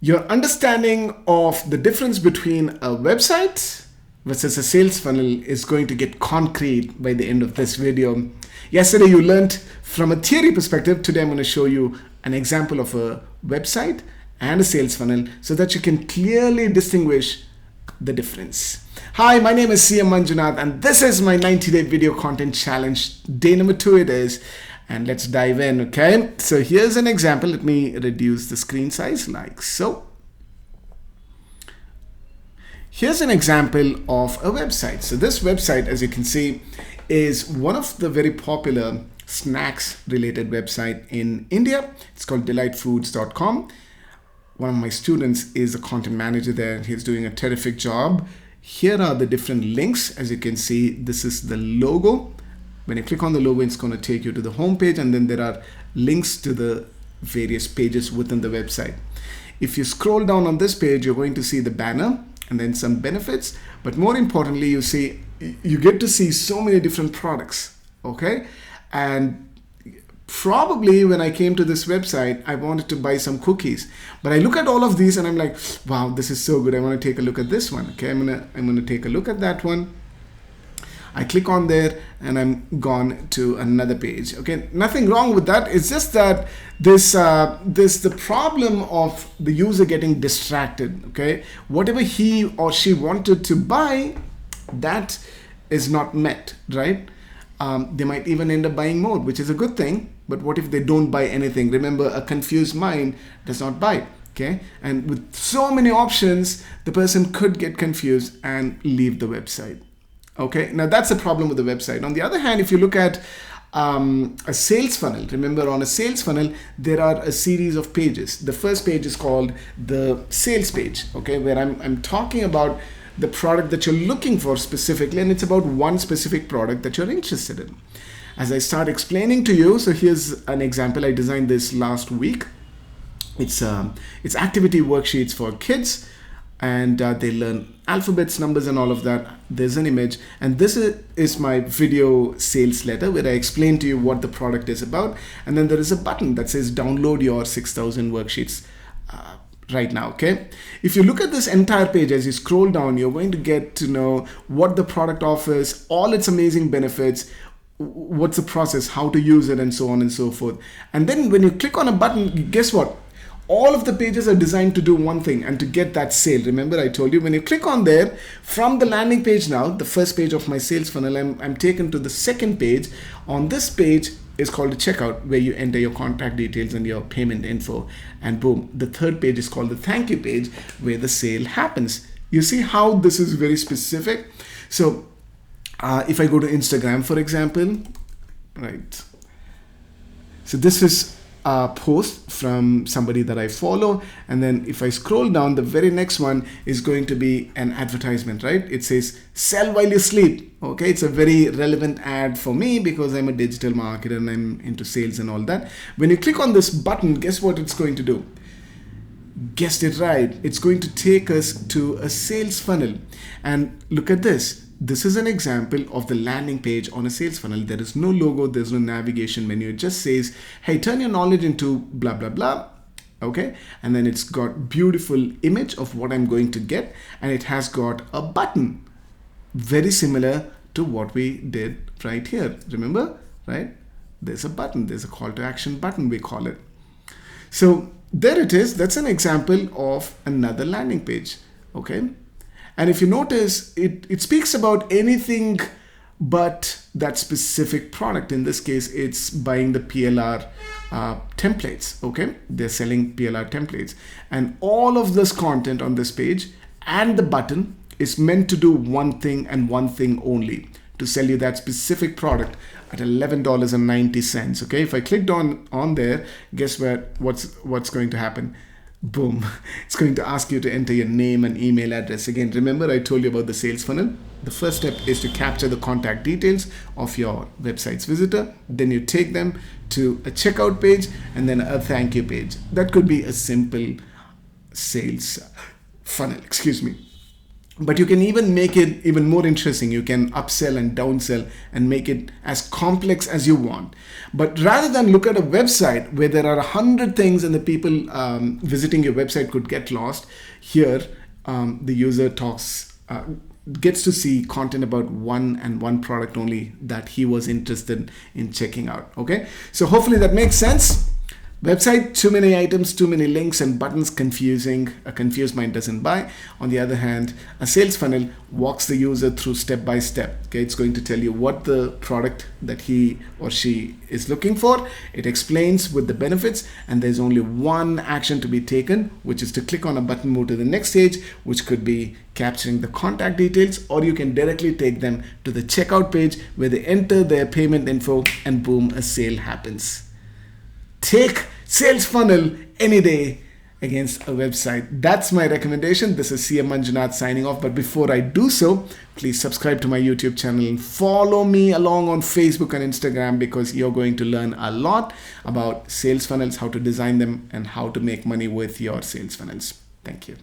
Your understanding of the difference between a website versus a sales funnel is going to get concrete by the end of this video. Yesterday you learned from a theory perspective. Today I'm going to show you an example of a website and a sales funnel so that you can clearly distinguish the difference. Hi, my name is CM Manjunath and this is my 90-day video content challenge. Day number 2 it is. And let's dive in, okay? So here's an example. Let me reduce the screen size like so. Here's an example of a website. So this website, as you can see, is one of the very popular snacks related website in India. It's called delightfoods.com. One of my students is a content manager there. He's doing a terrific job. Here are the different links. As you can see, this is the logo. When you click on the logo, it's going to take you to the home page, and then there are links to the various pages within the website. If you scroll down on this page, you're going to see the banner and then some benefits. But more importantly, you get to see so many different products, okay? And probably when I came to this website, I wanted to buy some cookies. But I look at all of these and I'm like, wow, this is so good. I want to take a look at this one, okay? I'm gonna take a look at that one. I click on there and I'm gone to another page. Okay, nothing wrong with that. It's just that this the problem of the user getting distracted. Okay, whatever he or she wanted to buy, that is not met, right? They might even end up buying more, which is a good thing. But what if they don't buy anything? Remember, a confused mind does not buy. Okay, and with so many options, the person could get confused and leave the website. Okay, now that's the problem with the website. On the other hand, if you look at a sales funnel, remember on a sales funnel, there are a series of pages. The first page is called the sales page, okay, where I'm talking about the product that you're looking for specifically, and it's about one specific product that you're interested in. As I start explaining to you, so here's an example. I designed this last week. It's activity worksheets for kids. And they learn alphabets, numbers, and all of that. There's an image, and this is my video sales letter where I explain to you what the product is about. And then there is a button that says download your 6,000 worksheets right now, okay? If you look at this entire page, as you scroll down, you're going to get to know what the product offers, all its amazing benefits, what's the process, how to use it, and so on and so forth. And then when you click on a button, guess what? All of the pages are designed to do one thing, and to get that sale. Remember, I told you when you click on there, from the landing page now, the first page of my sales funnel, I'm taken to the second page. On this page is called a checkout, where you enter your contact details and your payment info, and boom. The third page is called the thank you page, where the sale happens. You see how this is very specific? So if I go to Instagram, for example, right? So this is a post from somebody that I follow, and then if I scroll down, the very next one is going to be an advertisement, right? It says sell while you sleep. Okay, it's a very relevant ad for me because I'm a digital marketer and I'm into sales and all that. When you click on this button, guess what it's going to do? Guessed it right, it's going to take us to a sales funnel. And look at this. This is an example of the landing page on a sales funnel. There is no logo, there's no navigation menu. It just says, hey, turn your knowledge into blah, blah, blah. Okay, and then it's got beautiful image of what I'm going to get, and it has got a button very similar to what we did right here. Remember, right? There's a button, there's a call to action button, we call it. So there it is. That's an example of another landing page. Okay. And if you notice, it speaks about anything but that specific product. In this case, it's buying the PLR templates, okay? They're selling PLR templates. And all of this content on this page and the button is meant to do one thing and one thing only, to sell you that specific product at $11.90, okay? If I clicked on there, guess what's going to happen? Boom, it's going to ask you to enter your name and email address. Again, remember I told you about the sales funnel. The first step is to capture the contact details of your website's visitor. Then you take them to a checkout page and then a thank you page. That could be a simple sales funnel, excuse me. But you can even make it even more interesting. You can upsell and downsell and make it as complex as you want. But rather than look at a website where there are 100 things and the people visiting your website could get lost, here the user gets to see content about one product only that he was interested in checking out. Okay, so hopefully that makes sense. Website, too many items, too many links and buttons, confusing. A confused mind doesn't buy. On the other hand, a sales funnel walks the user through step by step. Okay, it's going to tell you what the product that he or she is looking for. It explains with the benefits, and there's only one action to be taken, which is to click on a button, move to the next stage, which could be capturing the contact details, or you can directly take them to the checkout page where they enter their payment info and boom, a sale happens. Take sales funnel any day against a website. That's my recommendation. This is CM Manjunath signing off. But before I do so, please subscribe to my YouTube channel and follow me along on Facebook and Instagram, because you're going to learn a lot about sales funnels, how to design them, and how to make money with your sales funnels. Thank you.